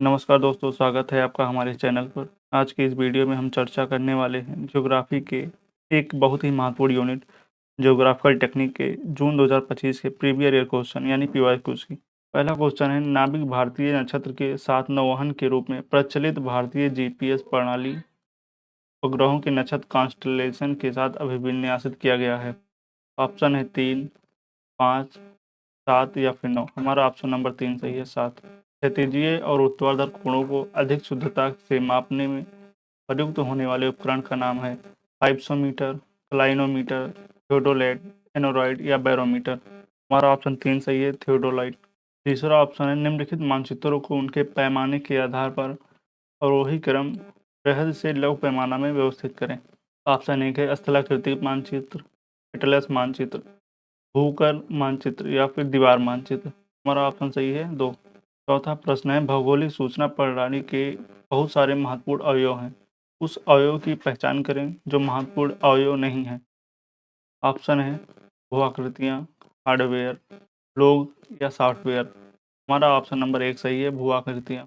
नमस्कार दोस्तों, स्वागत है आपका हमारे चैनल पर। आज की इस वीडियो में हम चर्चा करने वाले हैं ज्योग्राफी के एक बहुत ही महत्वपूर्ण यूनिट ज्योग्राफिकल टेक्निक के जून 2025 के प्रीवियस ईयर क्वेश्चन यानी पीवाईक्यूज की। पहला क्वेश्चन है, नाभिक भारतीय नक्षत्र के साथ नौवहन के रूप में प्रचलित भारतीय जीपीएस प्रणाली उपग्रहों के नक्षत्र कॉन्स्टलेशन के साथ अभिविन्यासित किया गया है। ऑप्शन है 3, 5, 7 या फिर 9। हमारा ऑप्शन नंबर 3 सही है, 7। क्षैतिजीय और ऊर्ध्वाधर कोणों को अधिक शुद्धता से मापने में प्रयुक्त होने वाले उपकरण का नाम है पाइप्सोमीटर, क्लाइनोमीटर, थियोडोलाइट, एनोरॉइड या बैरोमीटर। हमारा ऑप्शन 3 सही है, थियोडोलाइट। तीसरा ऑप्शन है, निम्नलिखित मानचित्रों को उनके पैमाने के आधार पर अवरोही क्रम बृहद से लघु पैमाना में व्यवस्थित करें। ऑप्शन 1 है स्थलाकृतिक मानचित्र, एटलस मानचित्र, भूकर मानचित्र या फिर दीवार मानचित्र। हमारा ऑप्शन सही है 2। चौथा प्रश्न है, भौगोलिक सूचना प्रणाली के बहुत सारे महत्वपूर्ण अवयव हैं, उस अवयव की पहचान करें जो महत्वपूर्ण अवयव नहीं है। ऑप्शन है भू-आकृतियाँ, हार्डवेयर, लोग या सॉफ्टवेयर। हमारा ऑप्शन नंबर 1 सही है, भू-आकृतियाँ।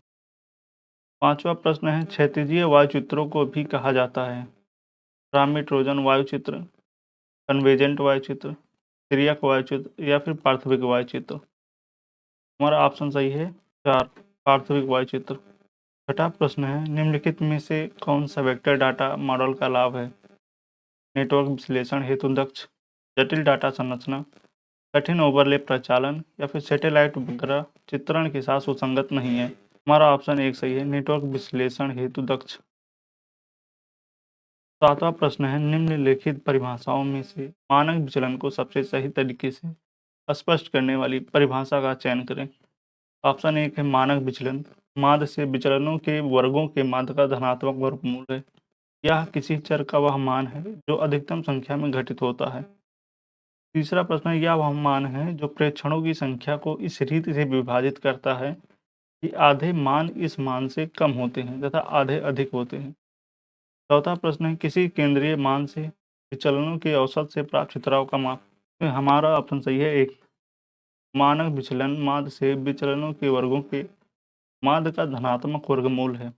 पांचवा प्रश्न है, क्षैतिजीय वायुचित्रों को भी कहा जाता है ट्रांसमिट वायुचित्र, कन्वेजेंट वायुचित्र, तिर्यक वायुचित्र या फिर पार्थिविक वायुचित्र। हमारा ऑप्शन सही है 4, पार्थिविक वायुचित्र। छठा प्रश्न है, निम्नलिखित में से कौन सा वेक्टर डाटा मॉडल का लाभ है? नेटवर्क विश्लेषण हेतु दक्ष, जटिल डाटा संरचना, कठिन ओवरले प्रचालन या फिर सैटेलाइट उपग्रह चित्रण के साथ सुसंगत नहीं है। हमारा ऑप्शन 1 सही है, नेटवर्क विश्लेषण हेतु दक्ष। सातवां प्रश्न है, निम्नलिखित परिभाषाओं में से मानक विचलन को सबसे सही तरीके से स्पष्ट करने वाली परिभाषा का चयन करें। ऑप्शन 1 है मानक विचलन, माध्य से विचलनों के वर्गों के माध्य का धनात्मक वर्गमूल है। यह किसी चर का वह मान है जो अधिकतम संख्या में घटित होता है। तीसरा प्रश्न है, यह वह मान है जो प्रेक्षणों की संख्या को इस रीति से विभाजित करता है कि आधे मान इस मान से कम होते हैं तथा आधे अधिक होते हैं। चौथा प्रश्न है, किसी केंद्रीय मान से विचलनों के औसत से प्राप्त छितराव का माप। तो हमारा ऑप्शन सही है 1, मानक विचलन माध्य से विचलनों के वर्गों के माध्य का धनात्मक वर्गमूल है।